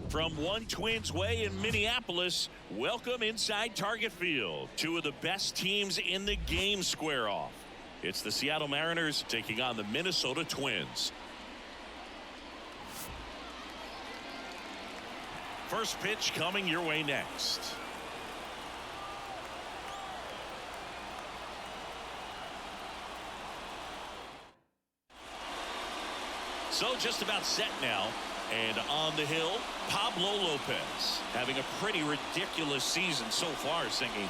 From One Twins Way in Minneapolis, welcome inside Target Field. Two of the best teams in the game square off. It's the Seattle Mariners taking on the Minnesota Twins. First pitch coming your way next. So just about set now. And on the hill, Pablo Lopez having a pretty ridiculous season so far, Singy.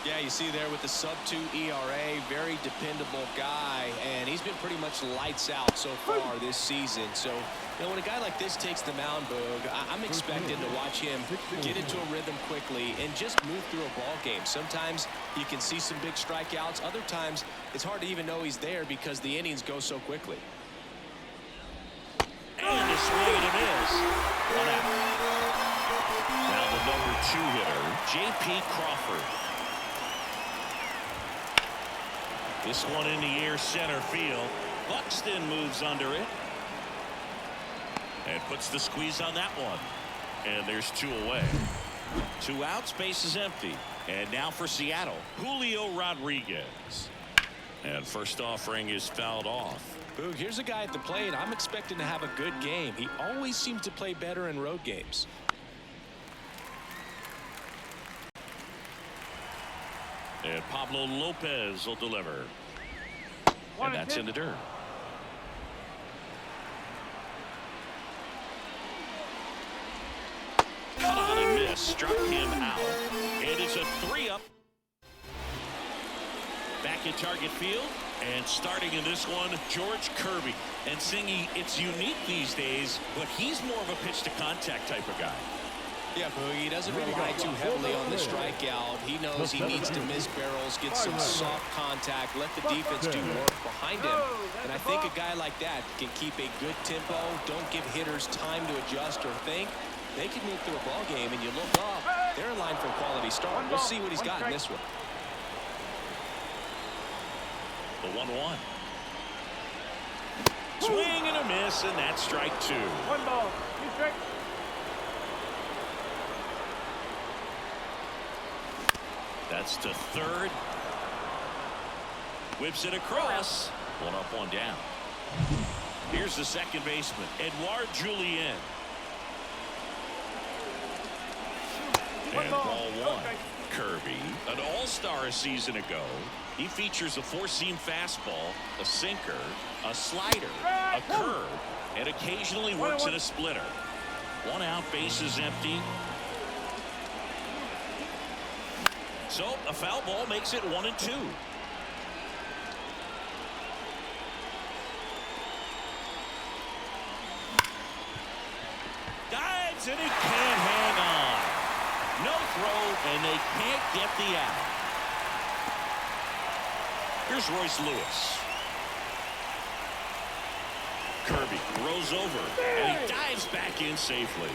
Yeah, you see there with the sub-2 ERA, very dependable guy, and he's been pretty much lights out so far this season. So, you know, when a guy like this takes the mound, Boog, I'm expecting to watch him get into a rhythm quickly and just move through a ball game. Sometimes you can see some big strikeouts. Other times it's hard to even know he's there because the innings go so quickly. And a swing and a miss. One out. Now the number 2 hitter, J.P. Crawford. This one in the air center field. Buxton moves under it. And puts the squeeze on that one. And there's 2 away. 2 outs, base is empty. And now for Seattle, Julio Rodriguez. And first offering is fouled off. Boog, here's a guy at the plate. I'm expecting to have a good game. He always seems to play better in road games. And Pablo Lopez will deliver. And that's in the dirt. Cut on and miss. Struck him out. And it's a 3-up. Back at Target Field. And starting in this one, George Kirby. And Singy, it's unique these days, but he's more of a pitch-to-contact type of guy. Yeah, Boog, he doesn't rely too heavily on the strikeout. He knows he needs to miss barrels, get some soft contact, let the defense do work behind him. And I think a guy like that can keep a good tempo, don't give hitters time to adjust or think. They can move through a ball game, and you look up, they're in line for a quality start. We'll see what he's got in this one. The 1-1. Swing and a miss, and that's strike 2. 1 ball. 2 strikes. That's to third. Whips it across. 1 up, 1 down. Here's the second baseman, Edouard Julien. And ball 1. Kirby, an all-star a season ago. He features a 4-seam fastball, a sinker, a slider, a curve, and occasionally works in a splitter. 1 out, base is empty. So a foul ball makes it 1-2. Dives and he can't hang on. No throw, and they can't get the out. Here's Royce Lewis. Kirby throws over, and he dives back in safely.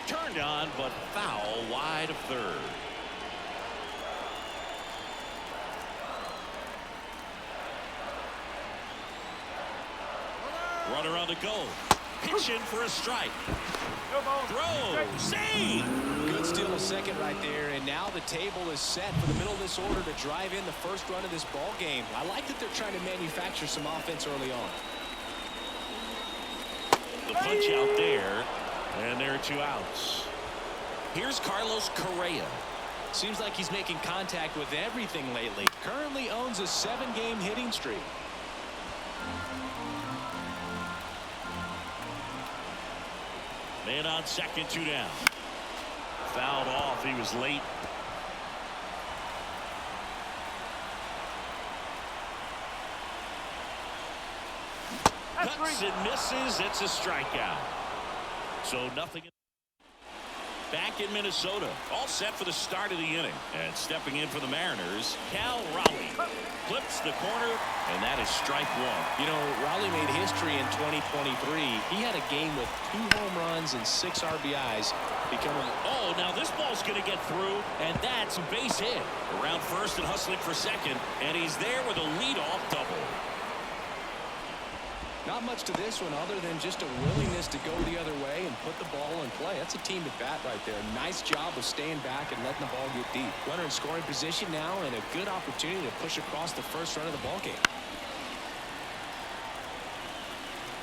Turned on, but foul wide of third. Runner on the go. Pitch in for a strike. Throw. Save. Good steal of second right there, and now the table is set for the middle of this order to drive in the first run of this ball game. I like that they're trying to manufacture some offense early on. The punch out there, and there are 2 outs. Here's Carlos Correa. Seems like he's making contact with everything lately. Currently owns a 7-game hitting streak. Man on second, 2 down. Fouled off. He was late. Cuts and misses. It's a strikeout. So nothing. Back in Minnesota, all set for the start of the inning. And stepping in for the Mariners, Cal Raleigh clips the corner, and that is strike 1. You know, Raleigh made history in 2023. He had a game with 2 home runs and 6 RBIs. Oh, now this ball's going to get through, and that's a base hit. Around first and hustling for second, and he's there with a leadoff double. Not much to this one other than just a willingness to go the other way and put the ball in play. That's a team at bat right there. Nice job of staying back and letting the ball get deep. Runner in scoring position now, and a good opportunity to push across the first run of the ball game.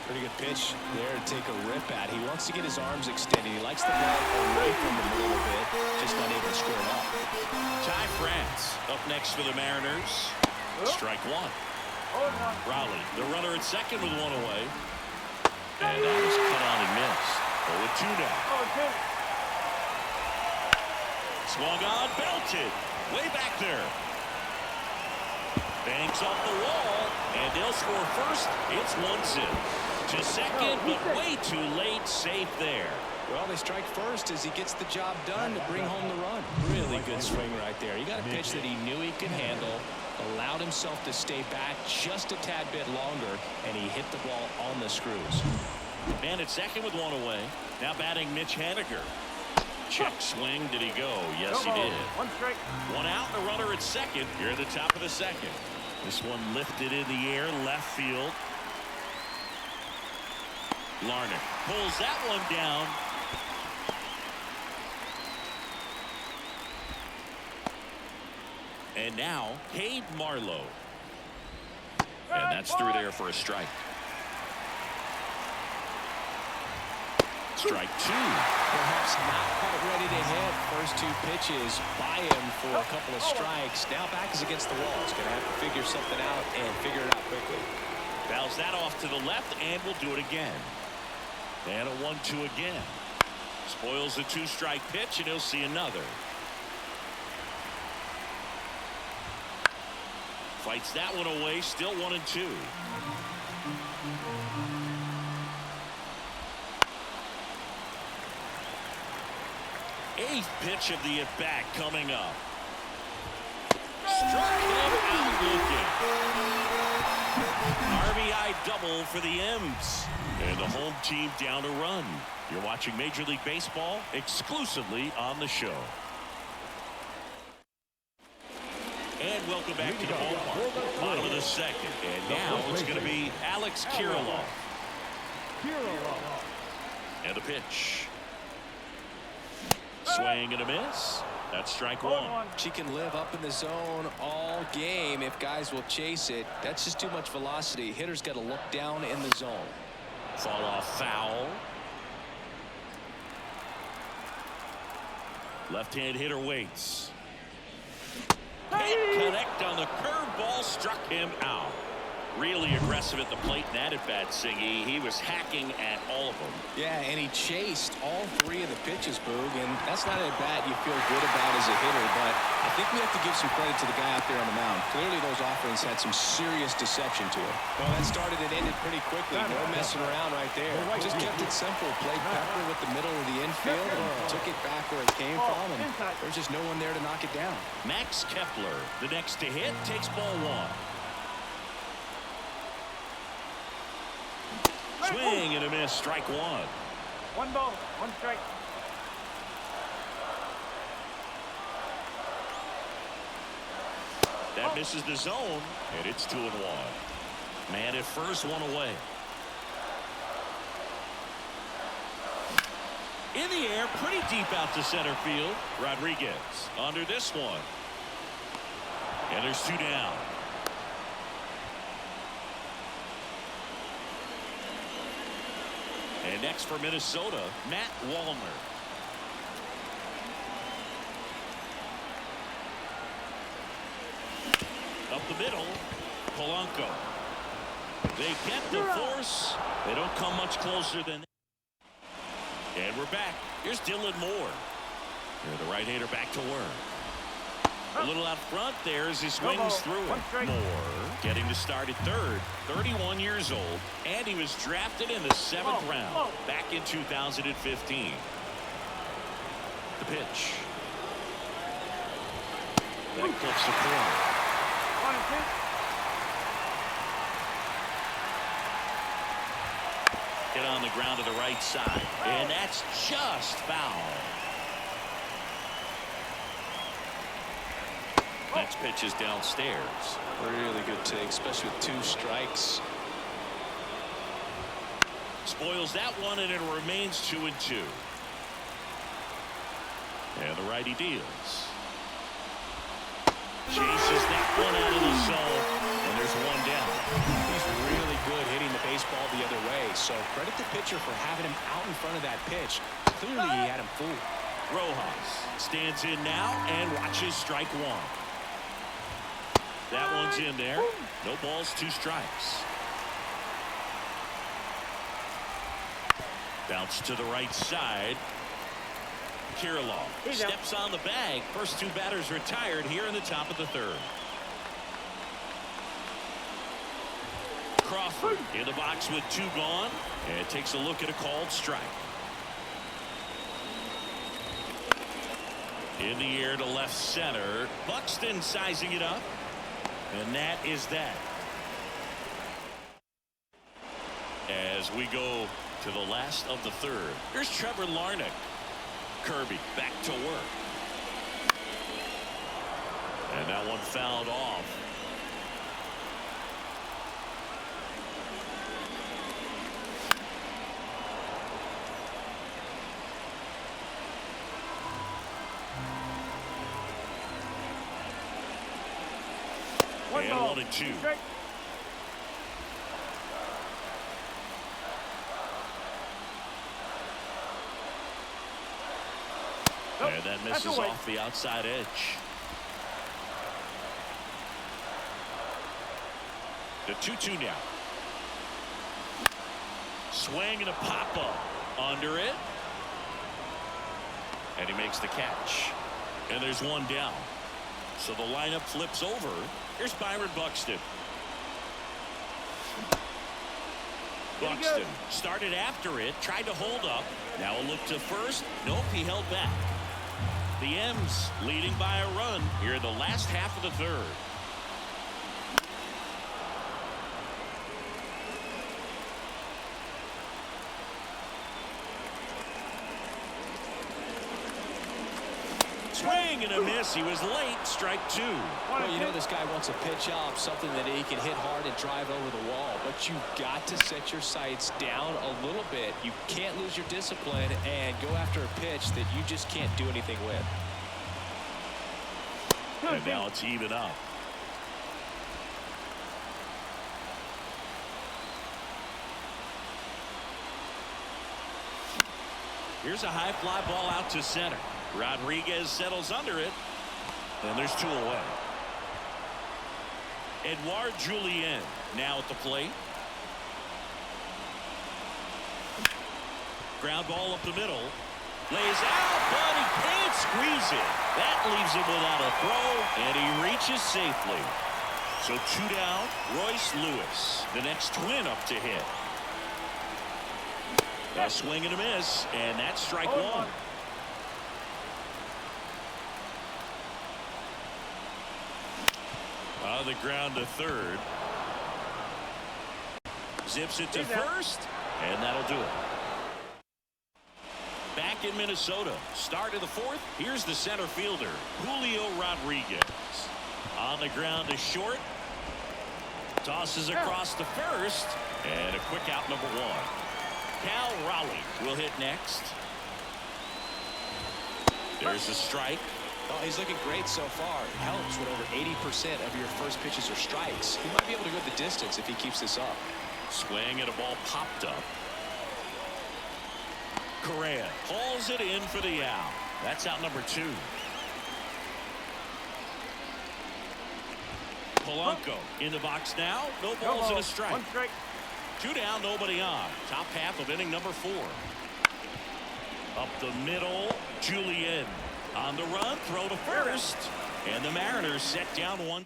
Pretty good pitch there to take a rip at. He wants to get his arms extended. He likes the ball away from him a little bit, just not able to score it off. Ty France up next for the Mariners. Strike one. Raleigh, the runner at second with one away. And that was cut on and missed. 0-2 now. Swung on, belted. Way back there. Bangs off the wall, and they'll score first. It's 1-0. To second, but way too late. Safe there. Well, they strike first as he gets the job done to bring home the run. Really good swing right there. He got a pitch that he knew he could handle, allowed himself to stay back just a tad bit longer, and he hit the ball on the screws. Man at second with one away. Now batting Mitch Haniger. Check swing. Did he go? Yes, he did. One strike. One out, the runner at second. Here at the top of the second. This one lifted in the air, left field. Larnach pulls that one down. And now, Cade Marlowe. And that's through there for a strike. Strike two. Perhaps not quite ready to hit. First two pitches by him for a couple of strikes. Now back is against the wall. He's going to have to figure something out and figure it out quickly. Fouls that off to the left, and will do it again. And a 1-2 again. Spoils the two-strike pitch, and he'll see another. Fights that one away, still 1-2. Eighth pitch of the at-bat coming up. Struck him out looking. RBI double for the M's. And the home team down a run. You're watching Major League Baseball exclusively on the show. And welcome back to the ballpark. Bottom of the second. And now it's going to be Alex Kirilloff. And the pitch. Swing and a miss. That's strike one. She can live up in the zone all game if guys will chase it. That's just too much velocity. Hitter's got to look down in the zone. Fall off foul. Left-hand hitter waits. Can't connect on the curveball. Struck him out. Really aggressive at the plate in that at-bat, Siggy. He was hacking at all of them. Yeah, and he chased all three of the pitches, Boog, and that's not an at-bat you feel good about as a hitter, but I think we have to give some credit to the guy out there on the mound. Clearly those offerings had some serious deception to him. Well, that started and ended pretty quickly. No messing around right there. Just kept it simple. Played Pepper with the middle of the infield and took it back where it came from, and there's just no one there to knock it down. Max Kepler, the next to hit, takes ball one. Swing and a miss. Strike one. One ball, one strike. That misses the zone, and it's 2-1. Man at first, one away. In the air, pretty deep out to center field. Rodriguez under this one. And there's two down. And next for Minnesota, Matt Wallner. Up the middle, Polanco. They get the force. They don't come much closer than that. And we're back. Here's Dylan Moore. Here, the right-hander back to work. A little out front there as he swings through it. Moore getting to start at third, 31 years old, and he was drafted in the 7th round back in 2015. The pitch. That clips the corner. 1-2. Hit on the ground to the right side. And that's just foul. Next pitch is downstairs. Really good take, especially with 2 strikes. Spoils that one, and it remains 2-2. And the righty deals. Chases that one out of the zone, and there's one down. He's really good hitting the baseball the other way, so credit the pitcher for having him out in front of that pitch. Clearly he had him fooled. Rojas stands in now and watches strike 1. That one's in there. No balls, 2 strikes. Bounce to the right side. Kirilloff steps on the bag. First 2 batters retired here in the top of the 3rd. Crawford in the box with 2 gone, and takes a look at a called strike. In the air to left center. Buxton sizing it up. And that is that. As we go to the last of the 3rd. Here's Trevor Larnach. Kirby back to work. And that one fouled off. And 1-2. And that misses off the outside edge. The 2-2 now. Swing and a pop-up under it. And he makes the catch. And there's one down. So the lineup flips over. Here's Byron Buxton. Buxton started after it, tried to hold up. Now a look to first. Nope, he held back. The M's leading by a run here in the last half of the 3rd. Swing and a miss. He was late. Strike 2. Well, you know this guy wants a pitch up, something that he can hit hard and drive over the wall. But you've got to set your sights down a little bit. You can't lose your discipline and go after a pitch that you just can't do anything with. And now it's even up. Here's a high fly ball out to center. Rodriguez settles under it. And there's 2 away. Edouard Julien now at the plate. Ground ball up the middle. Lays out, but he can't squeeze it. That leaves him without a throw, and he reaches safely. So 2 down. Royce Lewis, the next twin up to hit. A swing and a miss, and that's strike 1. On the ground to 3rd. Zips it to first, and that'll do it. Back in Minnesota, start of the 4th. Here's the center fielder, Julio Rodriguez. On the ground to short. Tosses across to first, and a quick out number 1. Cal Raleigh will hit next. There's a strike. Oh, he's looking great so far. It helps when over 80% of your first pitches are strikes. He might be able to go the distance if he keeps this up. Swing and a ball popped up. Correa hauls it in for the out. That's out number 2. Polanco in the box now. No balls and a strike. 1 strike. 2 down, nobody on. Top half of inning number 4. Up the middle, Julien on the run, throw to first, and the Mariners set down 1.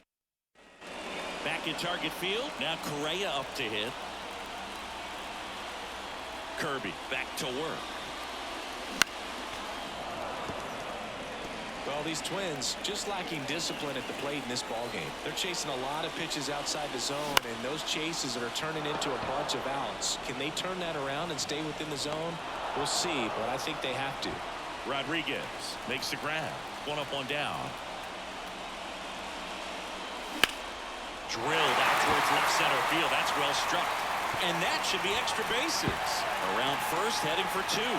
Back in target field, now Correa up to hit. Kirby back to work. Well, these Twins just lacking discipline at the plate in this ball game. They're chasing a lot of pitches outside the zone, and those chases are turning into a bunch of outs. Can they turn that around and stay within the zone? We'll see, but I think they have to. Rodriguez makes the grab. One up, one down. Drilled out towards left center field. That's well struck. And that should be extra bases. Around first, heading for two.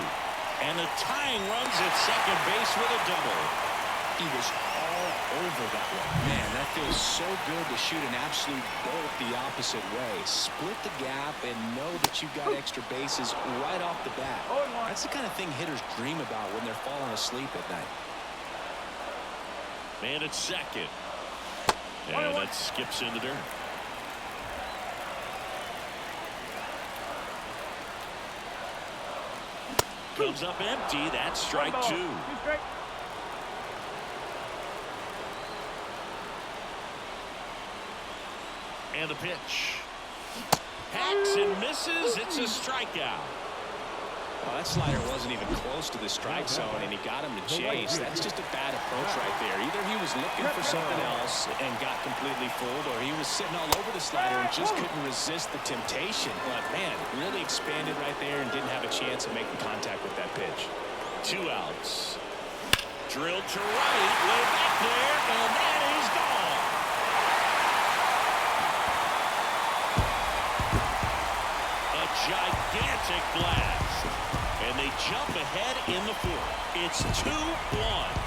And the tying runs at second base with a double. He was all over that one. Man, that feels so good to shoot an absolute bolt the opposite way. Split the gap and know that you've got extra bases right off the bat. That's the kind of thing hitters dream about when they're falling asleep at night. Man at second. And that skips in the dirt. Comes up empty. That's strike two. And the pitch. Hacks and misses. It's a strikeout. Well, that slider wasn't even close to the strike zone, and he got him to chase. That's just a bad approach right there. Either he was looking for something else and got completely fooled, or he was sitting all over the slider and just couldn't resist the temptation. But, man, really expanded right there and didn't have a chance of making contact with that pitch. 2 outs. Drilled to right, way back there, and that is gone. A gigantic blast. And they jump ahead in the fourth. It's 2-1.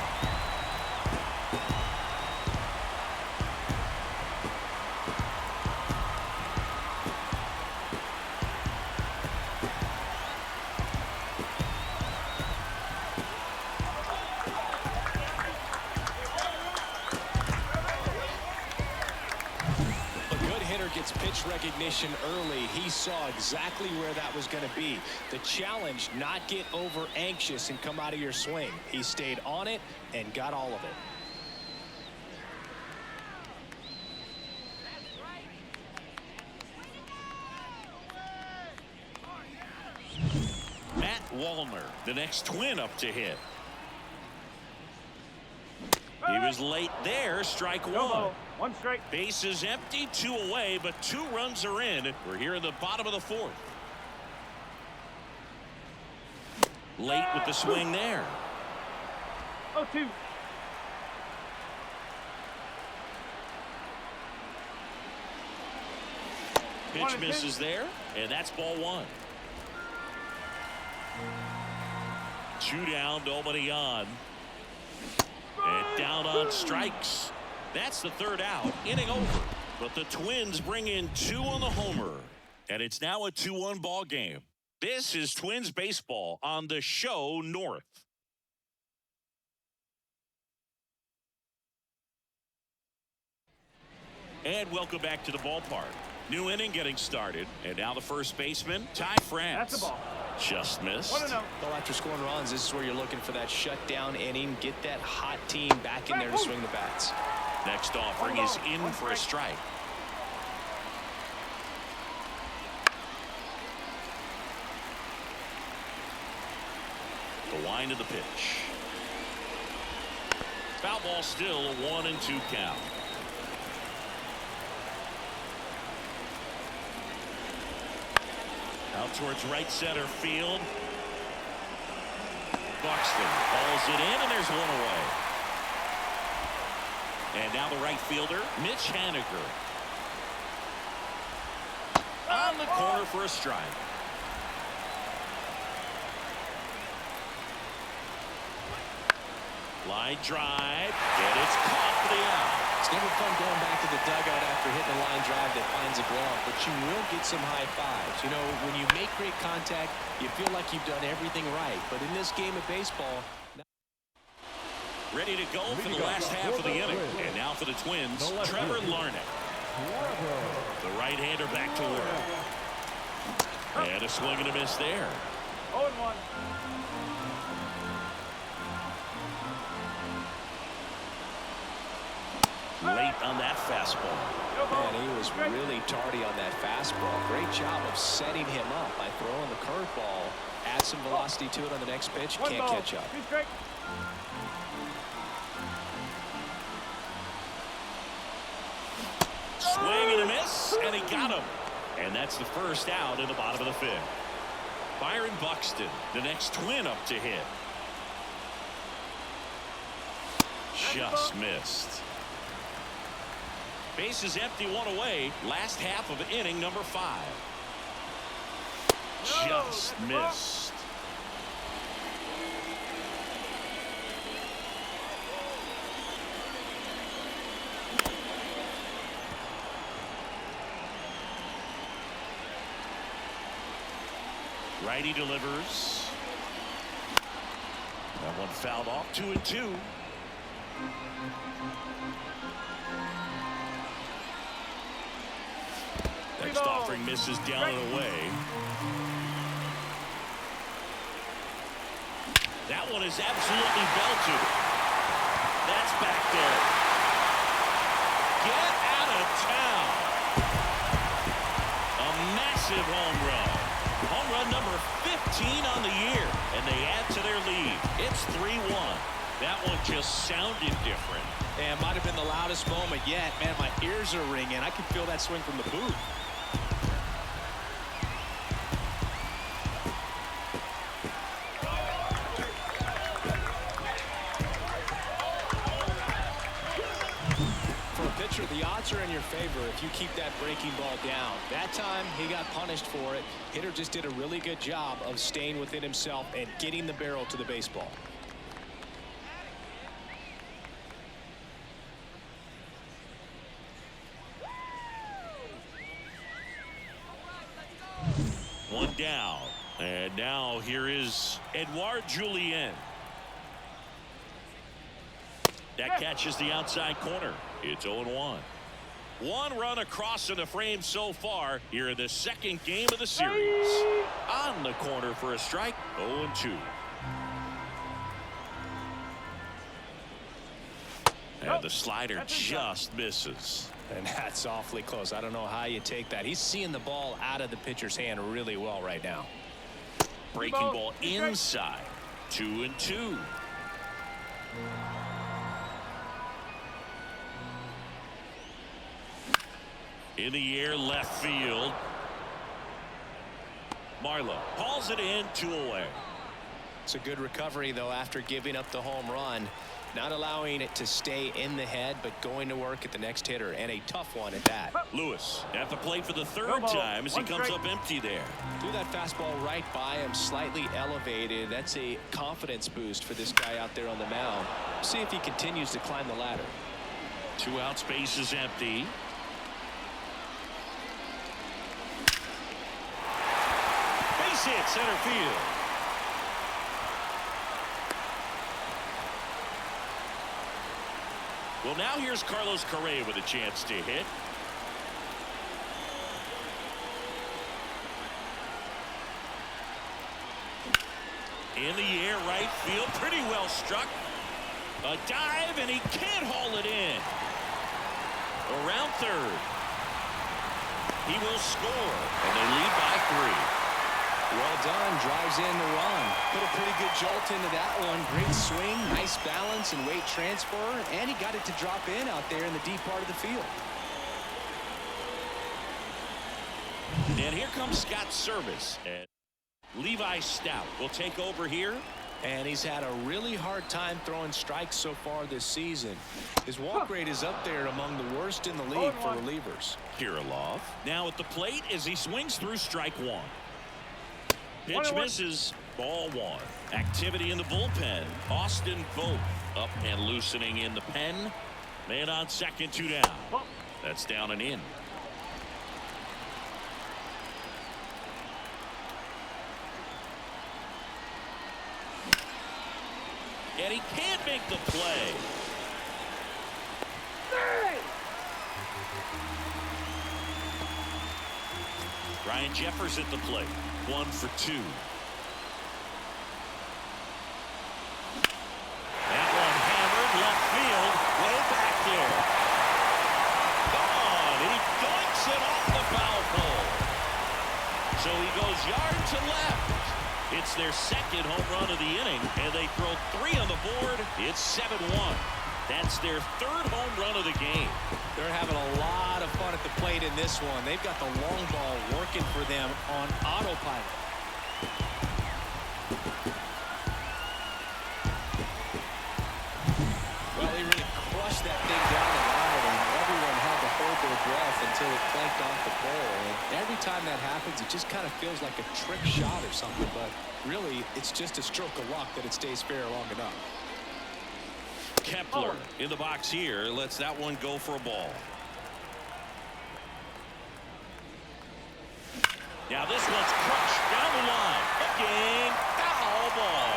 Gets pitch recognition early. He saw exactly where that was going to be. The challenge, not get over anxious and come out of your swing. He stayed on it and got all of it. Matt Wallner, the next Twin up to hit. He was late there. Strike one. One strike. Base is empty, 2 away, but 2 runs are in. We're here in the bottom of the fourth. Late with the swing there. 0-2. Pitch misses there, and that's ball 1. 2 down, nobody on. And down on strikes. That's the 3rd out. Inning over. But the Twins bring in 2 on the homer. And it's now a 2-1 ball game. This is Twins baseball on the show North. And welcome back to the ballpark. New inning getting started. And now the first baseman, Ty France. That's the ball. Just missed. Well, after scoring runs, this is where you're looking for that shutdown inning. Get that hot team back in there to swing the bats. Next offering is in for a strike. The wind of the pitch. Foul ball still, a 1-2 count. Out towards right center field. Buxton hauls it in, and there's 1 away. And now the right fielder, Mitch Haniger. On the corner for a strike. Line drive, and it's caught for the out. It's never fun going back to the dugout after hitting a line drive that finds a glove, but you will get some high fives. You know, when you make great contact, you feel like you've done everything right. But in this game of baseball... Ready to go for the last half of the inning. And now for the Twins, Trevor Larnach. The right-hander back to work. And a swing and a miss there. 0-1. Late on that fastball. Man, he was really tardy on that fastball. Great job of setting him up by throwing the curveball. Add some velocity to it on the next pitch. Can't catch up. Swing and a miss, and he got him. And that's the first out in the bottom of the fifth. Byron Buxton, the next twin up to hit. Just missed. Bases empty, one away. Last half of inning number 5. Just missed. Righty delivers. That one fouled off. 2-2. Next offering misses down and away. That one is absolutely belted. That's back there. Get out of town. A massive home run. Home run number 15 on the year, and they add to their lead. It's 3-1. That one just sounded different. And might have been the loudest moment yet. Man, my ears are ringing. I can feel that swing from the booth. The odds are in your favor if you keep that breaking ball down. That time he got punished for it. Hitter just did a really good job of staying within himself and getting the barrel to the baseball. One down, and now here is Edouard Julien. That catches the outside corner. It's 0-1. One run across in the frame so far here in the second game of the series. On the corner for a strike. 0-2. And the slider just misses. And that's awfully close. I don't know how you take that. He's seeing the ball out of the pitcher's hand really well right now. Breaking ball inside. 2-2. In the air, left field. Marlowe hauls it in, 2 away. It's a good recovery, though, after giving up the home run. Not allowing it to stay in the head, but going to work at the next hitter, and a tough one at that. Lewis at the plate for the third time as he comes up empty there. Threw that fastball right by him, slightly elevated. That's a confidence boost for this guy out there on the mound. See if he continues to climb the ladder. 2 outs, base is empty. Base hit, center field. Well, now here's Carlos Correa with a chance to hit. In the air, right field, pretty well struck. A dive, and he can't haul it in. Around third. He will score, and they lead by 3. Well done. Drives in the run. Put a pretty good jolt into that one. Great swing, nice balance and weight transfer, and he got it to drop in out there in the deep part of the field. And here comes Scott's service. And Levi Stout will take over here. And he's had a really hard time throwing strikes so far this season. His walk rate is up there among the worst in the league for relievers. Kirilloff now at the plate as he swings through strike 1. Pitch misses. Ball 1. Activity in the bullpen. Austin Vogt up and loosening in the pen. Man on second, 2 down. That's down and in. And he can't make the play. Ryan Jeffers at the plate. 1 for 2. That one hammered left field, way back there. Gone. He dunks it off the foul pole. So he goes yard to left. It's their second home run of the inning, and they throw 3 on the board. It's 7-1. That's their third home run of the game. They're having a lot of fun at at the plate in this one. They've got the long ball working for them on autopilot. Well, he really crushed that thing down the line, and everyone had to hold their breath until it clanked off the pole. And every time that happens, it just kind of feels like a trick shot or something, but really, it's just a stroke of luck that it stays fair long enough. Kepler in the box here lets that one go for a ball. Now this one's crushed down the line. Again, foul ball.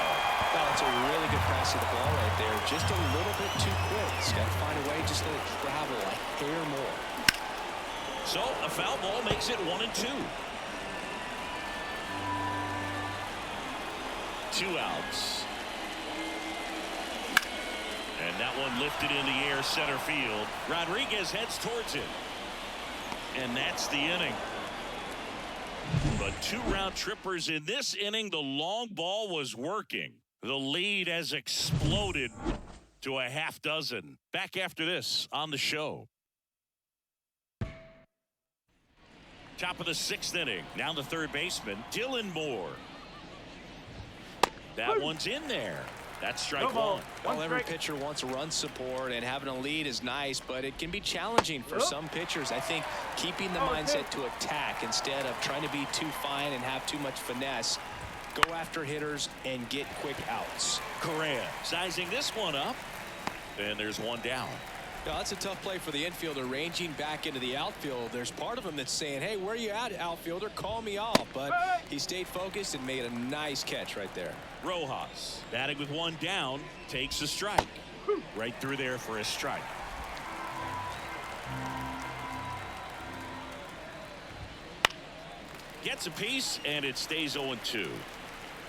Well, it's a really good pass of the ball right there. Just a little bit too quick. He's got to find a way just to let it travel a hair more. So a foul ball makes it 1-2. 2 outs. And that one lifted in the air center field. Rodriguez heads towards it. And that's the inning. But 2 round trippers in this inning. The long ball was working. The lead has exploded to a half dozen. Back after this on the show. Top of the 6th inning. Now the third baseman, Dylan Moore. That one's in there. That's strike one. Well, every pitcher wants run support, and having a lead is nice, but it can be challenging for some pitchers. I think keeping the mindset to attack instead of trying to be too fine and have too much finesse. Go after hitters and get quick outs. Correa sizing this one up, and there's one down. Now, that's a tough play for the infielder, ranging back into the outfield. There's part of him that's saying, hey, where are you at, outfielder? Call me off. But he stayed focused and made a nice catch right there. Rojas batting with one down, takes a strike. Right through there for a strike. Gets a piece, and it stays 0-2.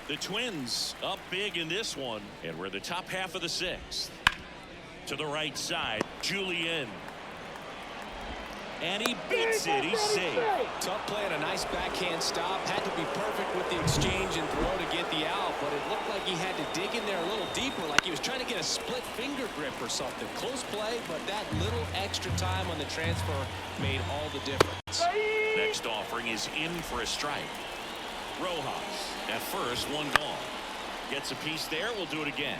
The Twins up big in this one, and we're the top half of the 6th. To the right side, Julian. And he beats it. He's safe. Tough play and a nice backhand stop. Had to be perfect with the exchange and throw to get the out, but it looked like he had to dig in there a little deeper, like he was trying to get a split finger grip or something. Close play, but that little extra time on the transfer made all the difference. Next offering is in for a strike. Rojas at first, one gone. Gets a piece there. We'll do it again.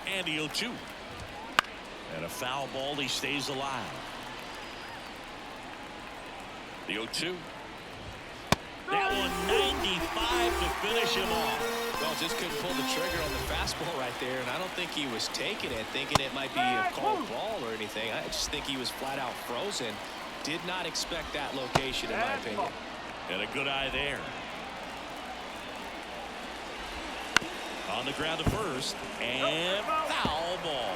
And the 0-2. And a foul ball. He stays alive. The 0-2. That one 95 to finish him off. Well, just couldn't pull the trigger on the fastball right there, and I don't think he was taking it, thinking it might be a called ball or anything. I just think he was flat out frozen. Did not expect that location, in my opinion. And a good eye there. On the ground to first, and foul ball.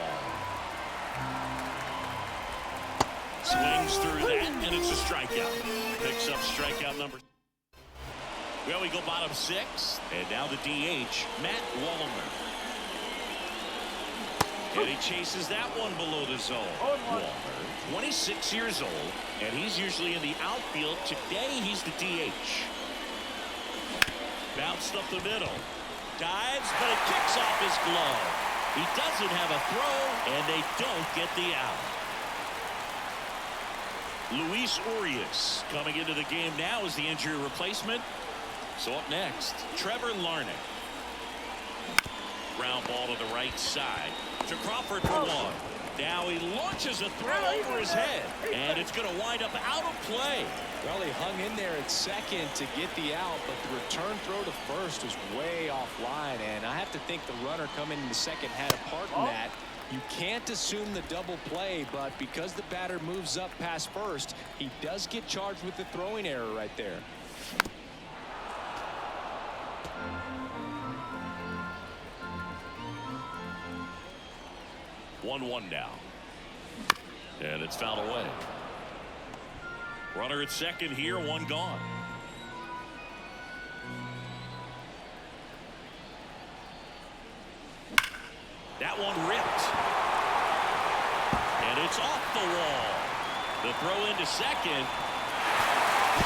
Swings through that, and it's a strikeout. Picks up strikeout number. Well, we go bottom 6, and now the DH, Matt Wallner. And he chases that one below the zone. Wallner, 26 years old, and he's usually in the outfield. Today, he's the DH. Bounced up the middle. Dives, but it kicks off his glove. He doesn't have a throw, and they don't get the out. Luis Urias coming into the game now as the injury replacement. So up next, Trevor Larnach. Ground ball to the right side to Crawford for one. Now he launches a throw over his head, and it's going to wind up out of play. Well, he hung in there at second to get the out, but the return throw to first was way offline, and I have to think the runner coming in the second had a part in that. You can't assume the double play, but because the batter moves up past first, he does get charged with the throwing error right there. One now. And it's fouled away. Runner at second here, one gone. That one ripped. And it's off the wall. The throw into second.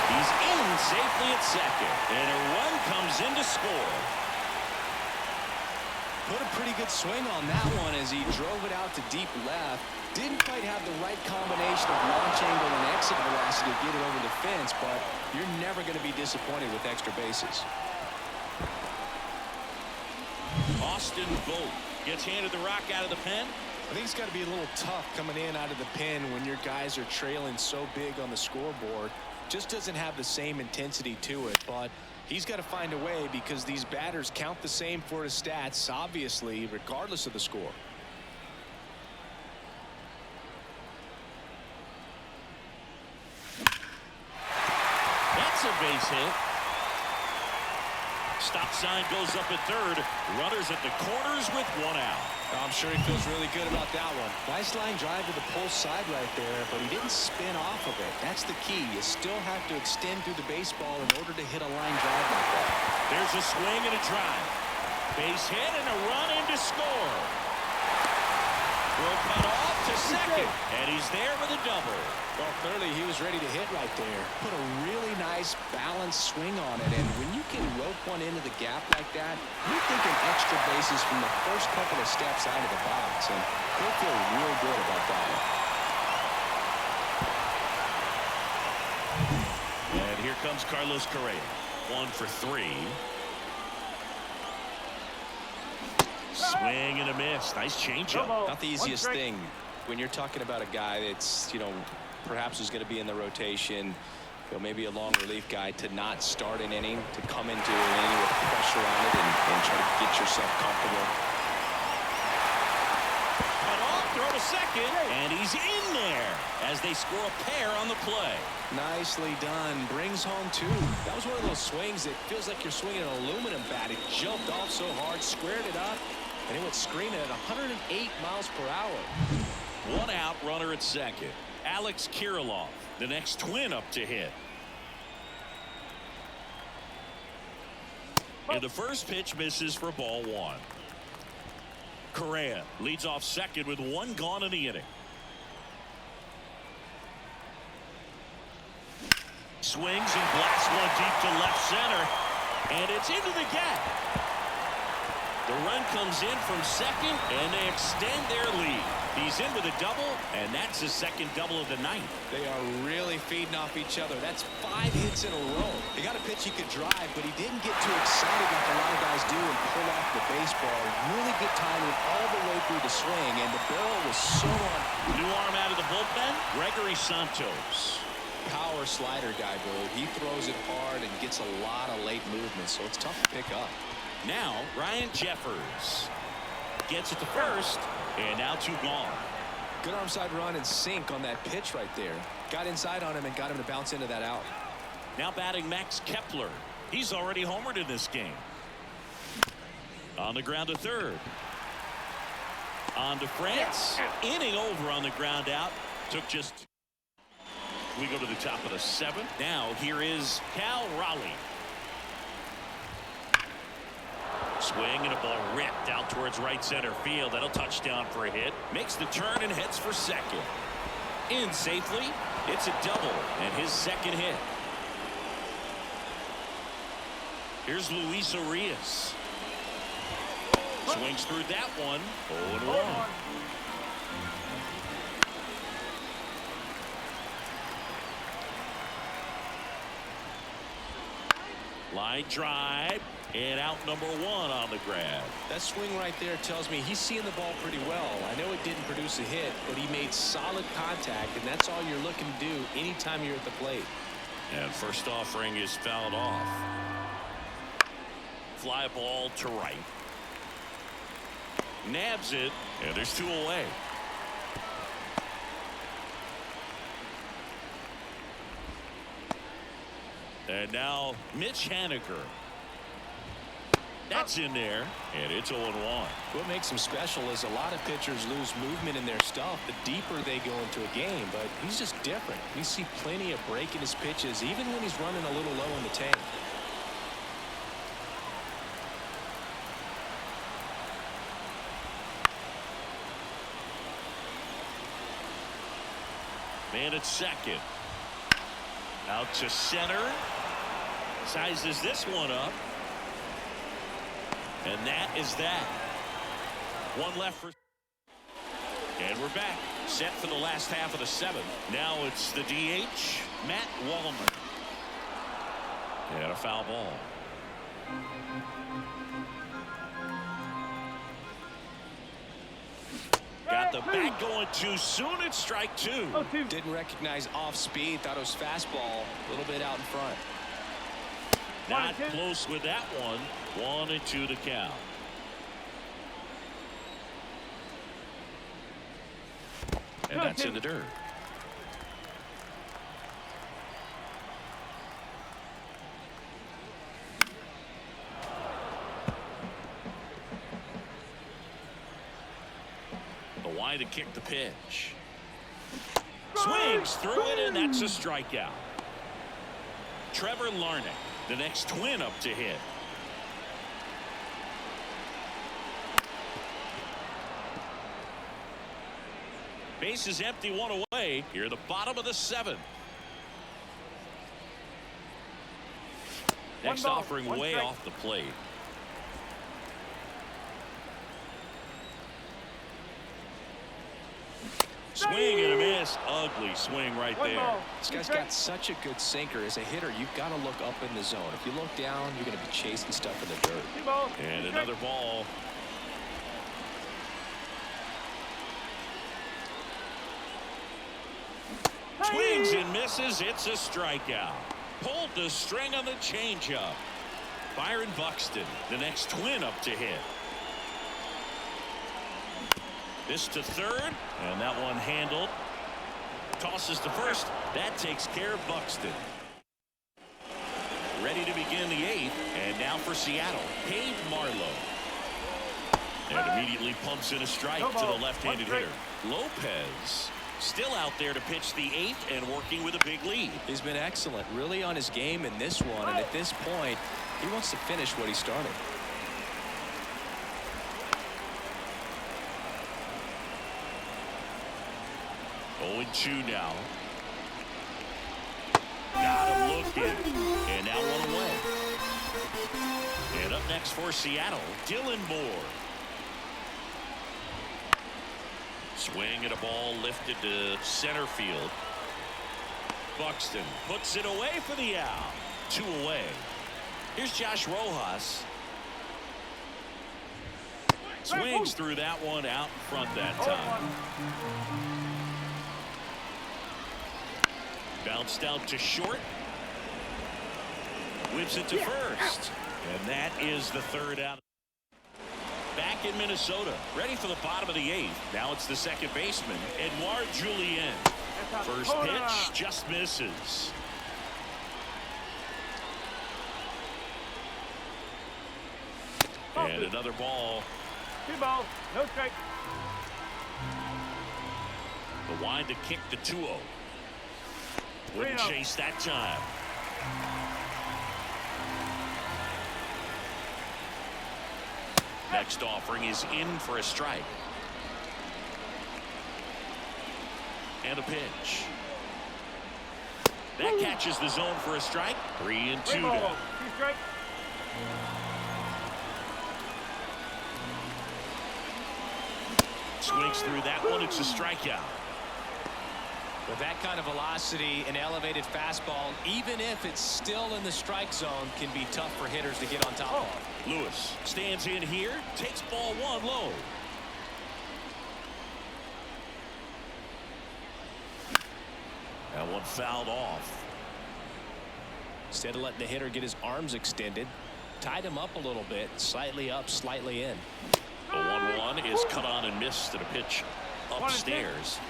He's in safely at second. And a run comes in to score. Put a pretty good swing on that one as he drove it out to deep left. Didn't quite have the right combination of launch angle and exit velocity to get it over the fence, but you're never going to be disappointed with extra bases. Austin Vogt gets handed the rock out of the pen. I think it's got to be a little tough coming in out of the pen when your guys are trailing so big on the scoreboard. Just doesn't have the same intensity to it, but he's got to find a way because these batters count the same for his stats, obviously, regardless of the score. That's a base hit. Stop sign goes up at third. Runners at the corners with one out. I'm sure he feels really good about that one. Nice line drive to the pull side right there, but he didn't spin off of it. That's the key. You still have to extend through the baseball in order to hit a line drive like that. There's a swing and a drive. Base hit and a run in to score. Will cut off to second, and he's there with a double. Well, clearly he was ready to hit right there. Put a really nice balanced swing on it, and when you can rope one into the gap like that, you're thinking extra bases from the first couple of steps out of the box, and he'll feel real good about that one. And here comes Carlos Correa. 1 for 3. Swing and a miss. Nice changeup. Not the easiest thing when you're talking about a guy that's, perhaps is going to be in the rotation, maybe a long relief guy, to not start an inning, to come into an inning with pressure on it and try to get yourself comfortable. Cut off, throw to second, and he's in there as they score a pair on the play. Nicely done. Brings home 2. That was one of those swings that feels like you're swinging an aluminum bat. It jumped off so hard, squared it up, and it went screaming at 108 miles per hour. 1 out, runner at second. Alex Kirilloff, the next twin up to hit. And the first pitch misses for ball 1. Correa leads off second with 1 gone in the inning. Swings and blasts one deep to left center, and it's into the gap. The run comes in from second, and they extend their lead. He's in with a double, and that's his second double of the night. They are really feeding off each other. That's 5 hits in a row. He got a pitch he could drive, but he didn't get too excited like a lot of guys do and pull off the baseball. Really good timing all the way through the swing, and the barrel was so on. New arm out of the bullpen, Gregory Santos. Power slider guy, Boo. He throws it hard and gets a lot of late movement, so it's tough to pick up. Now, Ryan Jeffers gets it to first, and now 2 gone. Good arm side run and sink on that pitch right there. Got inside on him and got him to bounce into that out. Now batting Max Kepler. He's already homered in this game. On the ground to third. On to France. Inning over on the ground out. Took just... We go to the top of the 7th. Now here is Cal Raleigh. Swing and a ball ripped out towards right center field. That'll touchdown for a hit. Makes the turn and heads for second. In safely. It's a double and his second hit. Here's Luis Arias. Swings through that one. 0-1. Line drive, and out number 1 on the grab. That swing right there tells me he's seeing the ball pretty well. I know it didn't produce a hit, but he made solid contact, and that's all you're looking to do anytime you're at the plate. And first offering is fouled off. Fly ball to right. Nabs it, and there's 2 away. And now Mitch Haniger. That's in there, and it's 0-1. What makes him special is a lot of pitchers lose movement in their stuff the deeper they go into a game, but he's just different. We see plenty of break in his pitches, even when he's running a little low in the tank. Man at second. Out to center. Sizes this one up. And that is that. One left for. And we're back. Set for the last half of the seventh. Now it's the DH, Matt Wallman. And a foul ball. Got the bat going too soon. It's strike two. Didn't recognize off speed. Thought it was fastball. A little bit out in front. Not close with that one. 1-2 to count. And that's in the dirt. The wide to kick the pitch. Swings through it, and that's a strikeout. Trevor Larnach, the next twin up to hit. Base is empty, one away. Here, the bottom of the seventh. Next offering way off the plate. Swing and a miss. Ugly swing right there. This guy's got such a good sinker. As a hitter, you've got to look up in the zone. If you look down, you're going to be chasing stuff in the dirt. And another ball. Swings and misses. It's a strikeout. Pulled the string on the changeup. Byron Buxton, the next twin up to hit. This to third, and that one handled. Tosses to first. That takes care of Buxton. Ready to begin the eighth, and now for Seattle, Cade Marlowe. And immediately pumps in a strike to the left-handed hitter. Lopez still out there to pitch the eighth and working with a big lead. He's been excellent, really on his game in this one, and at this point, he wants to finish what he started. Oh, 2 now. Got him looking. And now one away. And up next for Seattle, Dylan Moore. Swing and a ball lifted to center field. Buxton puts it away for the out. 2 away. Here's Josh Rojas. Swings through that one out in front that time. Bounced out to short. Whips it to first. And that is the third out. Back in Minnesota, ready for the bottom of the eighth. Now it's the second baseman, Edouard Julien. First pitch just misses. And another ball. 2 balls, no strike. The wind to kick the 2-0. Wouldn't chase that time. Next offering is in for a strike. And a pitch. That catches the zone for a strike. 3-2 down. 2 strikes. Swings through that one. It's a strikeout. With that kind of velocity, an elevated fastball, even if it's still in the strike zone, can be tough for hitters to get on top of. Lewis stands in here, takes ball 1 low. That one fouled off. Instead of letting the hitter get his arms extended, tied him up a little bit, slightly up, slightly in. The 1-1 is cut on and missed at a pitch upstairs.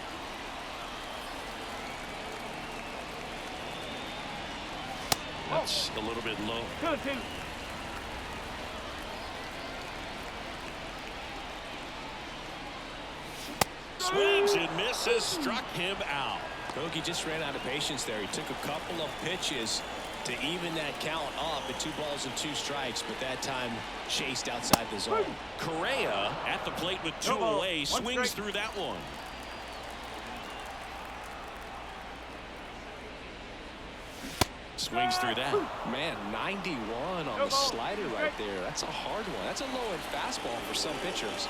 That's a little bit low. 2-2. Swings and misses, struck him out. Hoagie just ran out of patience there. He took a couple of pitches to even that count up at 2 balls and 2 strikes, but that time chased outside the zone. Correa at the plate with 2 away, swings through that one. Swings through that. Man, 91 on the slider right there. That's a hard one. That's a low-end fastball for some pitchers.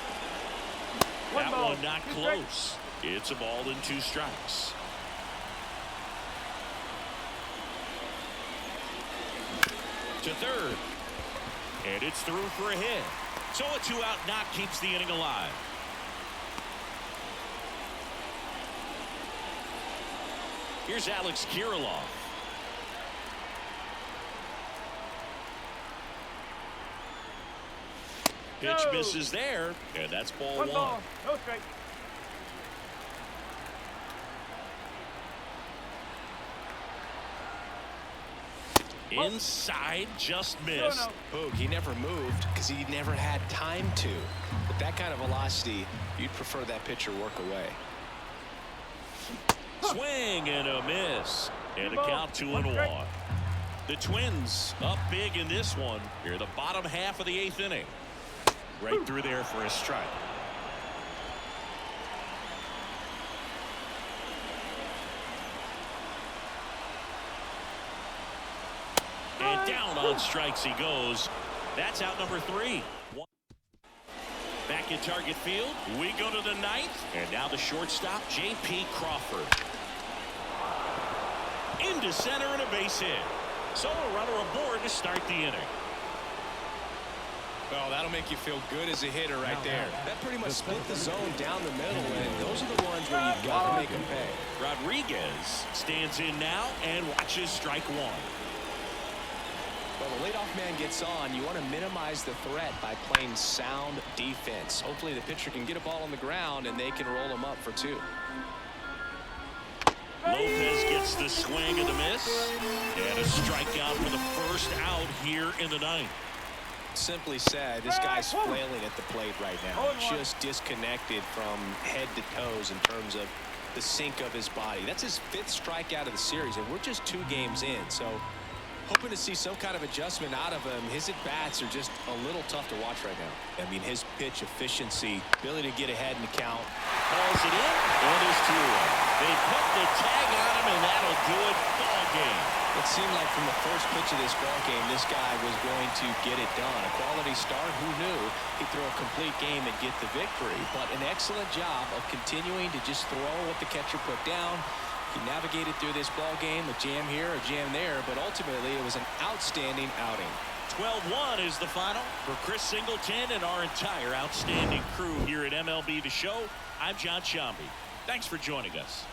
One That ball, one not 2 strikes. close. It's a ball and 2 strikes. To third. And it's through for a hit. So a 2-out knock keeps the inning alive. Here's Alex Kirilloff. Pitch No. misses there, and that's ball 1. One ball, no strikes. Inside, just missed. No. Boog, he never moved because he never had time to. With that kind of velocity, you'd prefer that pitcher work away. Swing and a miss. And a Ball, count 2-1. 1 strike. The Twins up big in this one. Here, the bottom half of the 8th inning. Right through there for a strike. And down on strikes he goes. That's out number 3. Back in target field, we go to the 9th, and now the shortstop, J.P. Crawford. Into center and a base hit. So a runner aboard to start the inning. Well, that'll make you feel good as a hitter right there. That pretty much split the zone down the middle, and those are the ones where you've got to make them pay. Rodriguez stands in now and watches strike 1. Well, the leadoff man gets on. You want to minimize the threat by playing sound defense. Hopefully the pitcher can get a ball on the ground and they can roll him up for 2. Lopez gets the swing and the miss, and a strikeout for the first out here in the 9th. Simply said, this guy's flailing at the plate right now. Just disconnected from head to toes in terms of the sink of his body. That's his 5th strikeout of the series, and we're just 2 games in. So hoping to see some kind of adjustment out of him. His at-bats are just a little tough to watch right now. I mean, his pitch efficiency, ability to get ahead in the count. Calls it in, and it's 2-1. They put the tag on him, and that'll do it. Ball game. It seemed like from the first pitch of this ball game, this guy was going to get it done. A quality start, who knew? He'd throw a complete game and get the victory. But an excellent job of continuing to just throw what the catcher put down. He navigated through this ball game, a jam here, a jam there, but ultimately it was an outstanding outing. 12-1 is the final. For Chris Singleton and our entire outstanding crew here at MLB The Show, I'm John Shambi. Thanks for joining us.